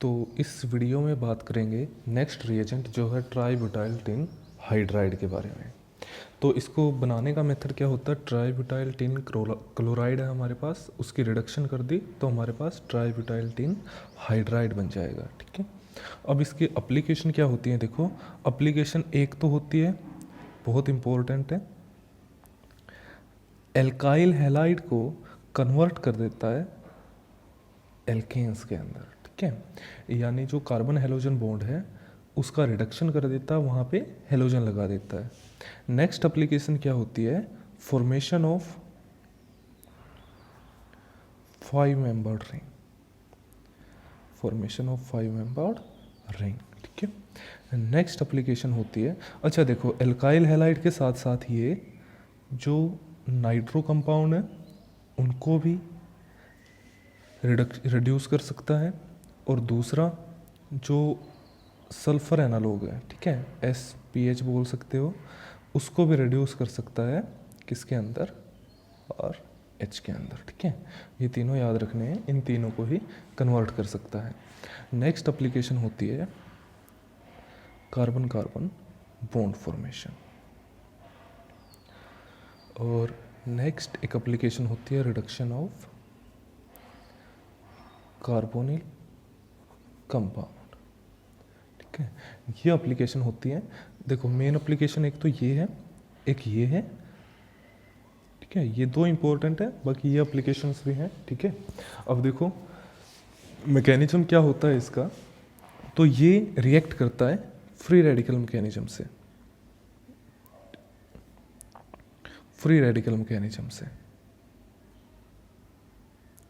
तो इस वीडियो में बात करेंगे नेक्स्ट रिएजेंट जो है ट्राईब्यूटाइल टिन हाइड्राइड के बारे में। तो इसको बनाने का मेथड क्या होता है, ट्राईब्यूटाइल टिन क्लोराइड है हमारे पास, उसकी रिडक्शन कर दी तो हमारे पास ट्राईब्यूटाइल टिन हाइड्राइड बन जाएगा। ठीक है, अब इसकी एप्लीकेशन क्या होती है, देखो एप्लीकेशन एक तो होती है, बहुत इम्पोर्टेंट है, एल्काइल हैलाइड को कन्वर्ट कर देता है एल्केन्स के अंदर। ठीक है, यानी जो कार्बन हेलोजन बॉन्ड है उसका रिडक्शन कर देता है, वहाँ पे हेलोजन लगा देता है। नेक्स्ट एप्लीकेशन क्या होती है, formation of 5 membered ring, formation of 5 membered ring. ठीक है, नेक्स्ट एप्लीकेशन होती है, अच्छा देखो एल्काइल हैलाइड के साथ साथ ये जो नाइट्रो कंपाउंड है उनको भी रिड्यूस कर सकता है, और दूसरा जो सल्फर एनालॉग है, ठीक है, SPH बोल सकते हो, उसको भी रिड्यूस कर सकता है किसके अंदर, और H के अंदर। ठीक है, ये तीनों याद रखने हैं, इन तीनों को ही कन्वर्ट कर सकता है। नेक्स्ट एप्लीकेशन होती है कार्बन कार्बन बॉन्ड फॉर्मेशन, और नेक्स्ट एक एप्लीकेशन होती है रिडक्शन ऑफ कार्बोनिल कंपाउंड। ठीक है, ये एप्लीकेशन होती है। देखो मेन एप्लीकेशन एक तो ये है, एक ये है। ठीक है, ये दो इंपॉर्टेंट है, बाकी ये एप्लीकेशंस भी हैं। ठीक है, अब देखो मैकेनिज्म क्या होता है इसका, तो ये रिएक्ट करता है फ्री रेडिकल मैकेनिज्म से, फ्री रेडिकल मैकेनिज्म से।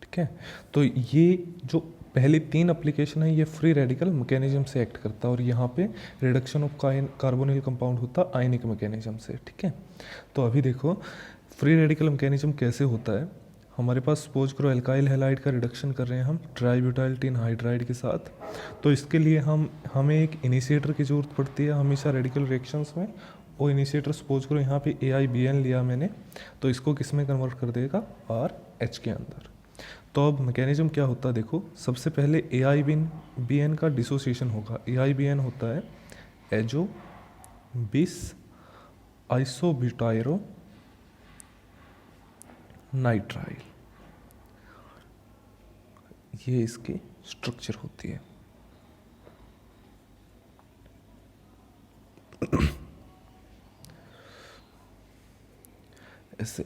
ठीक है, तो ये जो पहले 3 एप्लीकेशन है ये फ्री रेडिकल मैकेनिज्म से एक्ट करता है, और यहाँ पे रिडक्शन ऑफ कार्बोनिल कंपाउंड होता है आयनिक मैकेनिज्म से। ठीक है, तो अभी देखो फ्री रेडिकल मैकेनिज्म कैसे होता है, हमारे पास सपोज करो एल्काइल हैलाइड का रिडक्शन कर रहे हैं हम ट्राईब्यूटाइल टिन हाइड्राइड के साथ, तो इसके लिए हमें एक इनिशिएटर की ज़रूरत पड़ती है हमेशा रेडिकल रिएक्शंस में। वो इनिशिएटर सपोज करो यहाँ पे AIBN लिया मैंने, तो इसको किस में कन्वर्ट कर देगा, RH के अंदर। तो अब मैकेनिज्म क्या होता है, देखो सबसे पहले AIBN का डिसोसिएशन होगा। AIBN होता है एजो बिस आइसोब्यूटायरो नाइट्राइल, ये इसकी स्ट्रक्चर होती है। ऐसे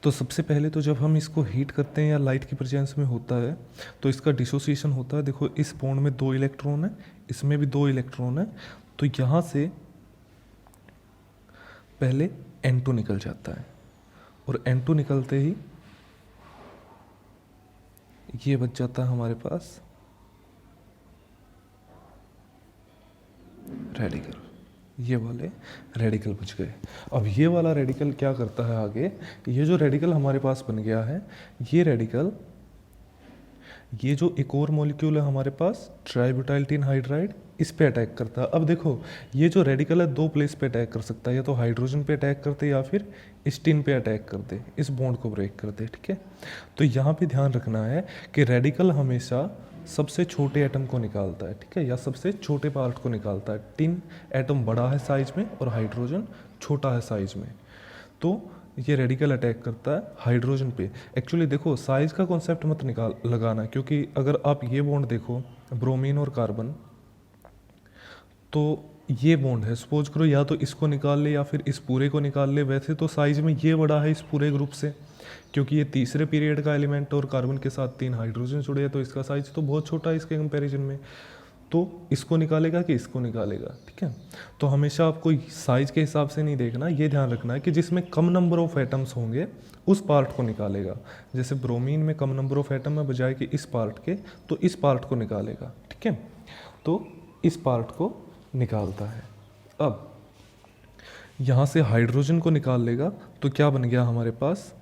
तो सबसे पहले तो जब हम इसको हीट करते हैं या लाइट की प्रेजेंस में होता है तो इसका डिसोसिएशन होता है। देखो इस बॉन्ड में 2 इलेक्ट्रॉन है, इसमें भी 2 इलेक्ट्रॉन है, तो यहाँ से पहले N2 निकल जाता है, और N2 निकलते ही ये बच जाता है हमारे पास रेडिकल, ये वाले रेडिकल बच गए। अब ये वाला रेडिकल क्या करता है आगे, ये जो रेडिकल हमारे पास बन गया है, ये रेडिकल ये जो एक और मॉलिक्यूल है हमारे पास ट्राईब्यूटाइल टिन हाइड्राइड, इस पे अटैक करता है। अब देखो ये जो रेडिकल है 2 प्लेस पे अटैक कर सकता है, या तो हाइड्रोजन पे अटैक करते या फिर इस टिन पे अटैक कर दे, इस बॉन्ड को ब्रेक कर दे। ठीक है, तो यहाँ पे ध्यान रखना है कि रेडिकल हमेशा सबसे छोटे एटम को निकालता है। ठीक है, या सबसे छोटे पार्ट को निकालता है। टिन एटम बड़ा है साइज में और हाइड्रोजन छोटा है साइज में, तो ये रेडिकल अटैक करता है हाइड्रोजन पे। एक्चुअली देखो साइज का कॉन्सेप्ट मत लगाना, क्योंकि अगर आप ये बॉन्ड देखो ब्रोमीन और कार्बन, तो ये बॉन्ड है, सपोज करो या तो इसको निकाल ले या फिर इस पूरे को निकाल ले। वैसे तो साइज में ये बड़ा है इस पूरे ग्रुप से, क्योंकि ये तीसरे पीरियड का एलिमेंट और कार्बन के साथ 3 हाइड्रोजन जुड़े हैं, तो इसका साइज तो बहुत छोटा है इसके कंपैरिजन में। तो इसको निकालेगा कि इसको निकालेगा। ठीक है, तो हमेशा आपको साइज के हिसाब से नहीं देखना, ये ध्यान रखना है कि जिसमें कम नंबर ऑफ एटम्स होंगे उस पार्ट को निकालेगा। जैसे ब्रोमीन में कम नंबर ऑफ एटम है बजाय कि इस पार्ट के, तो इस पार्ट को निकालेगा। ठीक है, तो इस पार्ट को निकालता है। अब यहाँ से हाइड्रोजन को निकाल लेगा, तो क्या बन गया हमारे पास,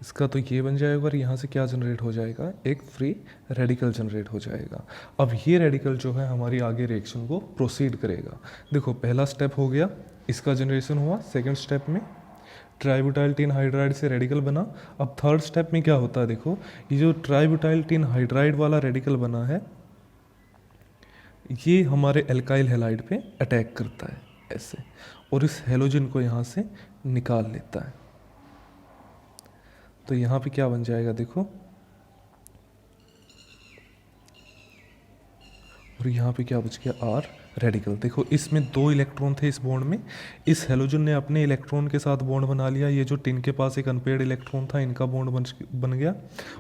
इसका तो ये बन जाएगा, और यहाँ से क्या जनरेट हो जाएगा, एक फ्री रेडिकल जनरेट हो जाएगा। अब ये रेडिकल जो है हमारी आगे रिएक्शन को प्रोसीड करेगा। देखो पहला स्टेप हो गया, इसका जनरेशन हुआ। सेकंड स्टेप में ट्राइब्यूटाइल टिन हाइड्राइड से रेडिकल बना। अब थर्ड स्टेप में क्या होता है, देखो ये जो ट्राइब्यूटाइल टिन हाइड्राइड वाला रेडिकल बना है ये हमारे एल्काइल हैलाइड पे अटैक करता है ऐसे, और इस हेलोजन को यहाँ से निकाल लेता है। तो यहाँ पे क्या बन जाएगा देखो, और यहाँ पे क्या बच गया आर रेडिकल। देखो इसमें 2 इलेक्ट्रॉन थे इस बॉन्ड में, इस हेलोजन ने अपने इलेक्ट्रॉन के साथ बॉन्ड बना लिया, ये जो टिन के पास एक अनपेयर्ड इलेक्ट्रॉन था इनका बॉन्ड बन गया,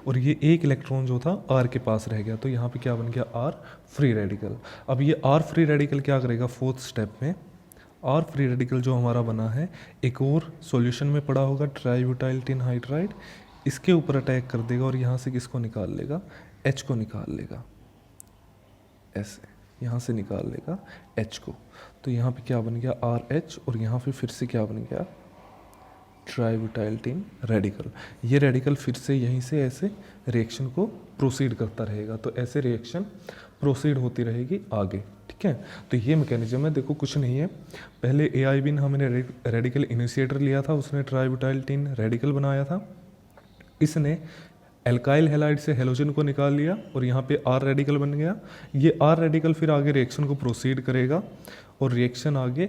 और ये एक इलेक्ट्रॉन जो था आर के पास रह गया। तो यहाँ पे क्या बन गया आर फ्री रेडिकल। अब ये आर फ्री रेडिकल क्या करेगा, फोर्थ स्टेप में आर फ्री रेडिकल जो हमारा बना है एक और सॉल्यूशन में पड़ा होगा ट्राइब्यूटाइल टिन हाइड्राइड, इसके ऊपर अटैक कर देगा और यहाँ से किसको निकाल लेगा, एच को निकाल लेगा ऐसे, यहाँ से निकाल लेगा H को। तो यहाँ पे क्या बन गया आर एच, और यहाँ पे फिर से क्या बन गया ट्राइब्यूटाइल टिन रेडिकल। ये रेडिकल फिर से यहीं से ऐसे रिएक्शन को प्रोसीड करता रहेगा, तो ऐसे रिएक्शन प्रोसीड होती रहेगी आगे, ठीक है। तो ये मैकेनिज्म है, देखो कुछ नहीं है, पहले एआईबीन हमने रेडिकल इनिशिएटर लिया था, उसने ट्राइब्यूटाइल टिन रेडिकल बनाया था, इसने एल्काइल हैलाइड से हेलोजन को निकाल लिया और यहाँ पे आर रेडिकल बन गया। ये आर रेडिकल फिर आगे रिएक्शन को प्रोसीड करेगा और रिएक्शन आगे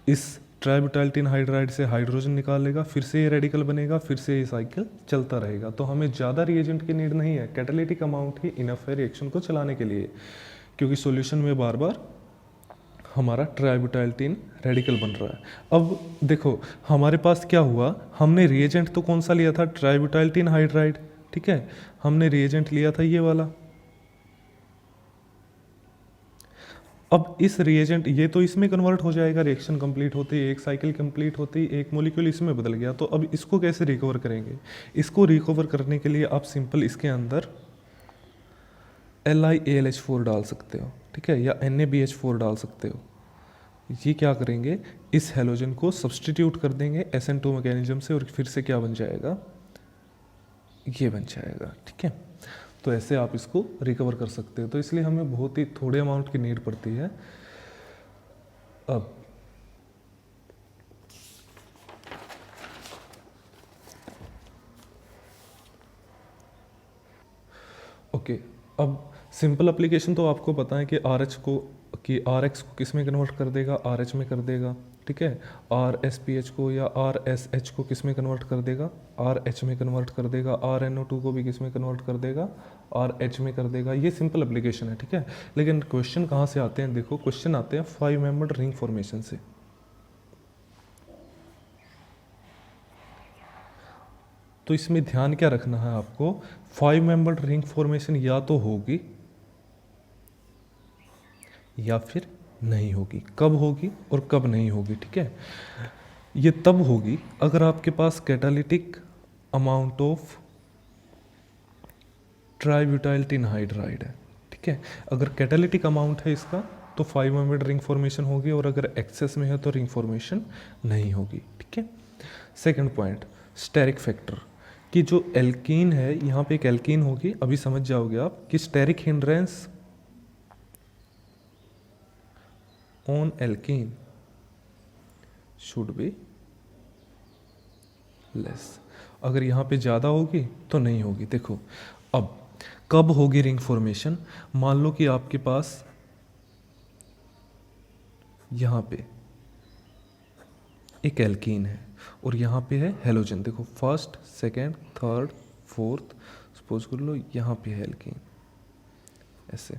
इस ट्राइब्यूटाइल टिन हाइड्राइड से हाइड्रोजन निकाल लेगा, फिर से ये रेडिकल बनेगा, फिर से ये साइकिल चलता रहेगा। तो हमें ज़्यादा रिएजेंट की नीड नहीं है, कैटालिटिक अमाउंट ही इनफ है रिएक्शन को चलाने के लिए, क्योंकि सॉल्यूशन में बार बार हमारा ट्राइब्यूटाइल टिन रेडिकल बन रहा है। अब देखो हमारे पास क्या हुआ, हमने रिएजेंट तो कौन सा लिया था, ट्राइब्यूटाइल टिन हाइड्राइड, ठीक है, हमने रिएजेंट लिया था ये वाला। अब इस रिएजेंट ये तो इसमें कन्वर्ट हो जाएगा, रिएक्शन कंप्लीट होती है, एक साइकिल कंप्लीट होती, एक मॉलिक्यूल इसमें बदल गया। तो अब इसको कैसे रिकवर करेंगे, इसको रिकवर करने के लिए आप सिंपल इसके अंदर LiAlH4 डाल सकते हो, ठीक है, या NaBH4 डाल सकते हो। ये क्या करेंगे, इस हेलोजन को सब्सटीट्यूट कर देंगे SN2 मैकेनिज्म से, और फिर से क्या बन जाएगा, ये बन जाएगा, ठीक है। तो ऐसे आप इसको रिकवर कर सकते हो। तो इसलिए हमें बहुत ही थोड़े अमाउंट की नीड पड़ती है। अब ओके, अब सिंपल एप्लीकेशन तो आपको पता है कि आर एक्स को किस में कन्वर्ट कर देगा, आर एच में कर देगा, ठीक है। आर एस पी एच को या आर एस एच को किस में कन्वर्ट कर देगा, आर एच में कन्वर्ट कर देगा। आर एन ओ टू को भी किस में कन्वर्ट कर देगा, आर एच में कर देगा। ये सिंपल एप्लीकेशन है, ठीक है। लेकिन क्वेश्चन कहाँ से आते हैं, देखो क्वेश्चन आते हैं 5 मेंबर्ड रिंग फॉर्मेशन से। तो इसमें ध्यान क्या रखना है आपको, 5 मेंबर्ड रिंग फॉर्मेशन या तो होगी या फिर नहीं होगी। कब होगी और कब नहीं होगी, ठीक है। ये तब होगी अगर आपके पास catalytic amount of tributyl tin hydride है, ठीक है। अगर कैटालिटिक अमाउंट है इसका तो 5 मेंबर्ड रिंग फॉर्मेशन होगी, और अगर एक्सेस में है तो रिंग फॉर्मेशन नहीं होगी, ठीक है। सेकंड पॉइंट, स्टेरिक फैक्टर, कि जो एल्कीन है यहाँ पे एक एल्कीन होगी, अभी समझ जाओगे आप कि steric hindrance on alkene should be less. अगर यहाँ पे ज़्यादा होगी तो नहीं होगी। देखो अब कब होगी रिंग फॉर्मेशन, मान लो कि आपके पास यहाँ पे एक एल्कीन है और यहाँ पे है हेलोजन। देखो first, second, third, fourth, suppose कर लो यहाँ पे है एल्कीन ऐसे,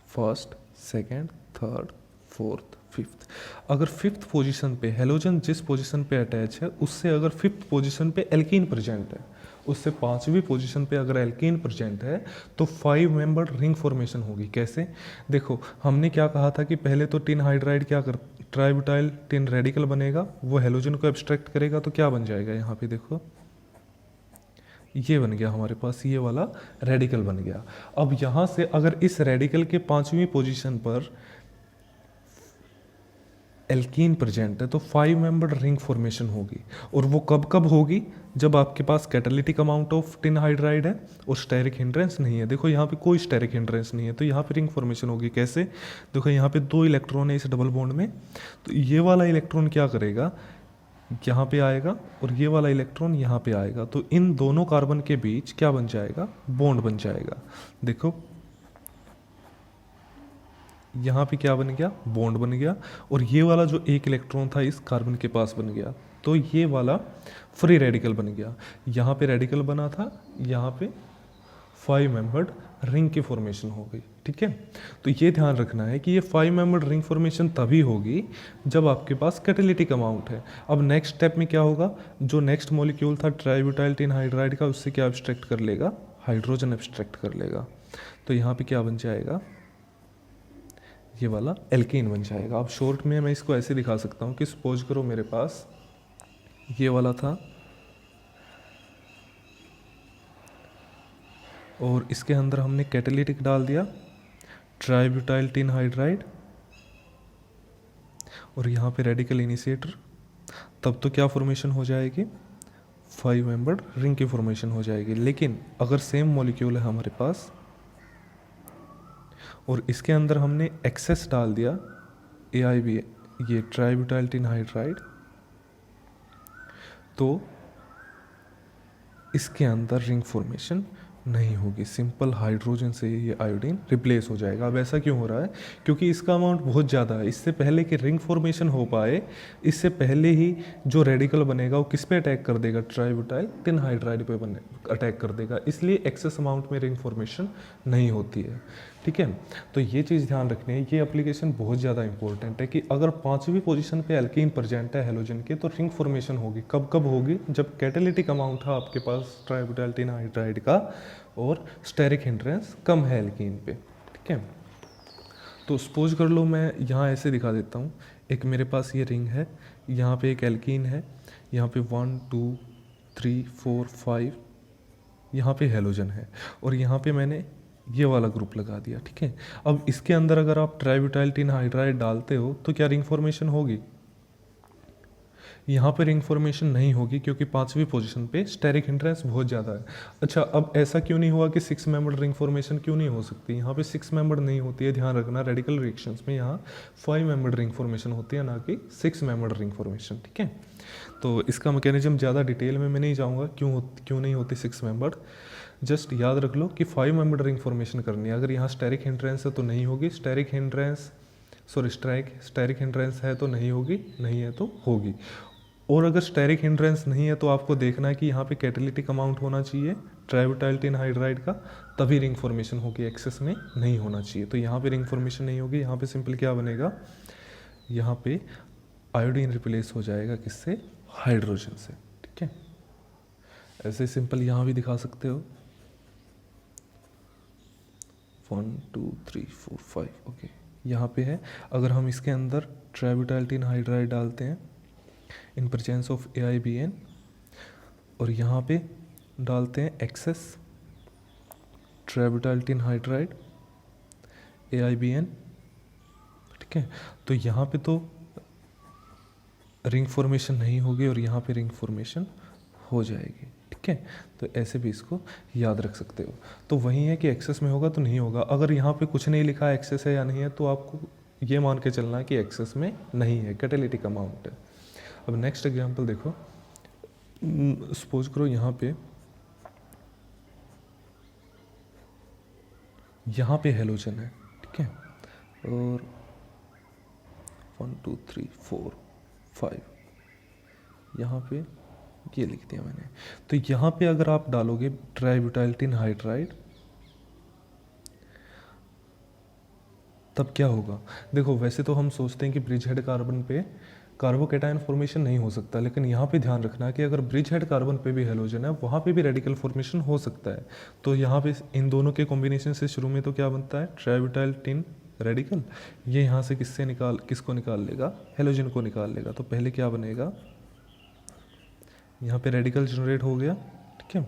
first, second, third, fourth, fifth. अगर फिफ्थ पोजीशन पे हेलोजन जिस पोजीशन पे अटैच है उससे अगर फिफ्थ पोजीशन पे एल्कीन प्रेजेंट है, उससे 5वीं पोजीशन पे अगर एल्कीन प्रेजेंट है तो 5 मेंबर्ड रिंग फॉर्मेशन होगी। कैसे, देखो हमने क्या कहा था कि पहले तो टिन हाइड्राइड क्या कर, ट्राइब्यूटाइल टिन रेडिकल बनेगा, वो हेलोजन को एब्स्ट्रैक्ट करेगा तो क्या बन जाएगा, यहाँ पे देखो ये बन गया हमारे पास, ये वाला रेडिकल बन गया। अब यहाँ से अगर इस रेडिकल के 5वीं पोजीशन पर एल्कीन प्रेजेंट है तो 5 मेंबर्ड रिंग फॉर्मेशन होगी। और वो कब कब होगी, जब आपके पास catalytic amount of tin hydride है और स्टेरिक हिंड्रेंस नहीं है। देखो यहाँ पे कोई स्टेरिक हिंड्रेंस नहीं है तो यहाँ पे रिंग फॉर्मेशन होगी। कैसे, देखो यहाँ पे 2 इलेक्ट्रॉन है इस डबल बॉन्ड में, तो ये वाला इलेक्ट्रॉन क्या करेगा, यहाँ पे आएगा और ये वाला इलेक्ट्रॉन यहाँ पे आएगा, तो इन दोनों कार्बन के बीच क्या बन जाएगा, बॉन्ड बन जाएगा। देखो यहाँ पे क्या बन गया, बॉन्ड बन गया, और ये वाला जो एक इलेक्ट्रॉन था इस कार्बन के पास बन गया, तो ये वाला फ्री रेडिकल बन गया। यहाँ पे रेडिकल बना था, यहाँ पे 5 मेंबर्ड रिंग की फॉर्मेशन हो गई। ठीक है, तो ये ध्यान रखना है कि ये 5 मेंबर्ड रिंग फॉर्मेशन तभी होगी जब आपके पास कैटालिटिक अमाउंट है। अब नेक्स्ट स्टेप में क्या होगा, जो नेक्स्ट मॉलिक्यूल था ट्राईब्यूटाइल टिन हाइड्राइड का, उससे क्या एब्स्ट्रैक्ट कर लेगा, हाइड्रोजन एब्स्ट्रैक्ट कर लेगा। तो यहाँ पे क्या बन जाएगा, ये वाला एल्कीन बन जाएगा। अब शॉर्ट में मैं इसको ऐसे दिखा सकता हूँ कि सपोज करो मेरे पास ये वाला था और इसके अंदर हमने कैटालिटिक डाल दिया ट्राईब्यूटाइल टिन हाइड्राइड और यहाँ पे रेडिकल इनिशिएटर, तब तो क्या फॉर्मेशन हो जाएगी, 5 मेंबर्ड रिंग की फॉर्मेशन हो जाएगी। लेकिन अगर सेम मॉलिक्यूल है हमारे पास और इसके अंदर हमने एक्सेस डाल दिया AIB, ये ट्राईब्यूटाइल टिन हाइड्राइड, तो इसके अंदर रिंग फॉर्मेशन नहीं होगी, सिंपल हाइड्रोजन से ये आयोडीन रिप्लेस हो जाएगा। अब ऐसा क्यों हो रहा है, क्योंकि इसका अमाउंट बहुत ज़्यादा है। इससे पहले कि रिंग फॉर्मेशन हो पाए, इससे पहले ही जो रेडिकल बनेगा वो किस पे अटैक कर देगा, ट्राईब्यूटाइल टिन हाइड्राइड पे अटैक कर देगा, इसलिए एक्सेस अमाउंट में रिंग फॉर्मेशन नहीं होती है। ठीक है, तो ये चीज़ ध्यान रखनी है। ये एप्लीकेशन बहुत ज़्यादा इंपॉर्टेंट है कि अगर 5वीं पोजीशन पे एल्कीन प्रेजेंट है हेलोजन के, तो रिंग फॉर्मेशन होगी। कब कब होगी, जब कैटालिटिक अमाउंट था आपके पास ट्राईब्यूटाइल टिन हाइड्राइड का और स्टेरिक हिंड्रेंस कम है एल्कीन पे। ठीक है, तो सपोज कर लो मैं यहाँ ऐसे दिखा देता हूँ, एक मेरे पास ये रिंग है, यहाँ पे एक एल्कीन है, यहाँ पे 1 2 3 4 5 यहाँ पे हेलोजन है और यहाँ पे मैंने ये वाला ग्रुप लगा दिया। ठीक है, अब इसके अंदर अगर आप ट्राईब्यूटाइल टिन हाइड्राइड डालते हो तो क्या रिंग फॉर्मेशन होगी, यहाँ पे रिंग फॉर्मेशन नहीं होगी क्योंकि 5वीं पोजीशन पे स्टेरिक हिंड्रेंस बहुत ज़्यादा है। अच्छा, अब ऐसा क्यों नहीं हुआ कि 6 मेंबर्ड रिंग फॉर्मेशन क्यों नहीं हो सकती, यहाँ पे 6 मेंबर्ड नहीं होती है, ध्यान रखना। रेडिकल रिएक्शंस में यहाँ 5 मेंबर्ड रिंग फॉर्मेशन होती है, ना कि 6 मेंबर्ड रिंग फॉर्मेशन। ठीक है, तो इसका मैकेनिज्म ज़्यादा डिटेल में मैं नहीं जाऊँगा, क्यों नहीं होती 6 मेंबर्ड। जस्ट याद रख लो कि 5 मेंबर्ड रिंग फॉर्मेशन करनी है। अगर यहाँ स्टेरिक हिंड्रेंस है तो नहीं होगी, स्टेरिक हिंड्रेंस है तो नहीं होगी, नहीं है तो होगी। और अगर स्टेरिक हिंड्रेंस नहीं है तो आपको देखना है कि यहाँ पे कैटालिटिक अमाउंट होना चाहिए ट्राईब्यूटाइल टिन हाइड्राइड का, तभी रिंग फॉर्मेशन होगी, एक्सेस में नहीं होना चाहिए। तो यहाँ पे रिंग फॉर्मेशन नहीं होगी, यहाँ पे सिंपल क्या बनेगा, यहाँ पे आयोडीन रिप्लेस हो जाएगा किससे, हाइड्रोजन से। ठीक है, ऐसे सिंपल यहाँ भी दिखा सकते हो, 1 2 3 4 5 ओके, यहाँ पे है। अगर हम इसके अंदर ट्राईब्यूटाइल टिन हाइड्राइड डालते हैं इन प्रेजेंस ऑफ AIBN और यहाँ पे डालते हैं एक्सेस ट्राईब्यूटाइल टिन हाइड्राइड AIBN, ठीक है, तो यहाँ पे तो रिंग फॉर्मेशन नहीं होगी और यहाँ पे रिंग फॉर्मेशन हो जाएगी। ठीक है, तो ऐसे भी इसको याद रख सकते हो। तो वही है कि एक्सेस में होगा तो नहीं होगा। अगर यहाँ पे कुछ नहीं लिखा एक्सेस है या नहीं है तो आपको ये मान के चलना है कि एक्सेस में नहीं है, कैटालिटिक अमाउंट है। अब नेक्स्ट एग्जांपल देखो, सपोज करो यहाँ पे हेलोजन है। ठीक है, और 1 2 3 4 5 यहाँ पे ये लिख दिया मैंने। तो यहाँ पे अगर आप डालोगे ट्राईब्यूटाइल टिन हाइड्राइड, तब क्या होगा, देखो वैसे तो हम सोचते हैं कि ब्रिज हेड कार्बन पे कार्बोकैटायन फॉर्मेशन नहीं हो सकता, लेकिन यहाँ पे ध्यान रखना है कि अगर ब्रिज हेड कार्बन पे भी हेलोजन है, वहाँ पे भी रेडिकल फॉर्मेशन हो सकता है। तो यहाँ पे इन दोनों के कॉम्बिनेशन से शुरू में तो क्या बनता है, ट्राईब्यूटाइल टिन रेडिकल, ये यहाँ से किसको निकाल लेगा, हेलोजन को निकाल लेगा। तो पहले क्या बनेगा, यहाँ पे रेडिकल जनरेट हो गया। ठीक है,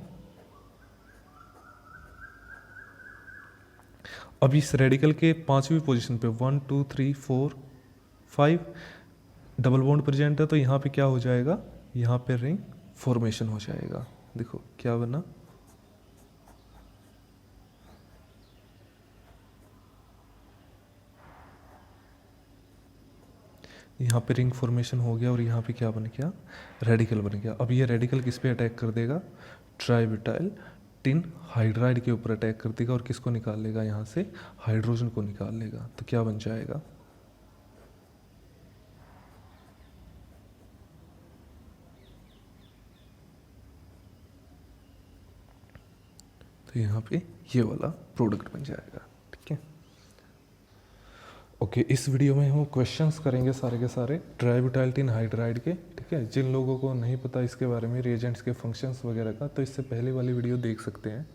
अब इस रेडिकल के 5वीं पोजीशन पे 1 2 3 4 5 डबल बॉन्ड प्रेजेंट है, तो यहाँ पे क्या हो जाएगा, यहाँ पे रिंग फॉर्मेशन हो जाएगा। देखो क्या बना, यहाँ पे रिंग फॉर्मेशन हो गया और यहाँ पे क्या बन गया, रेडिकल बन गया। अब ये रेडिकल किस पे अटैक कर देगा, ट्राईब्यूटाइल टिन हाइड्राइड के ऊपर अटैक कर देगा और किसको निकाल लेगा, यहाँ से हाइड्रोजन को निकाल लेगा। तो क्या बन जाएगा, तो यहाँ पे ये वाला प्रोडक्ट बन जाएगा। ठीक है, ओके। इस वीडियो में हम क्वेश्चंस करेंगे सारे के सारे ट्राईब्यूटाइल टिन हाइड्राइड के। ठीक है, जिन लोगों को नहीं पता इसके बारे में रिएजेंट्स के फंक्शंस वगैरह का, तो इससे पहले वाली वीडियो देख सकते हैं।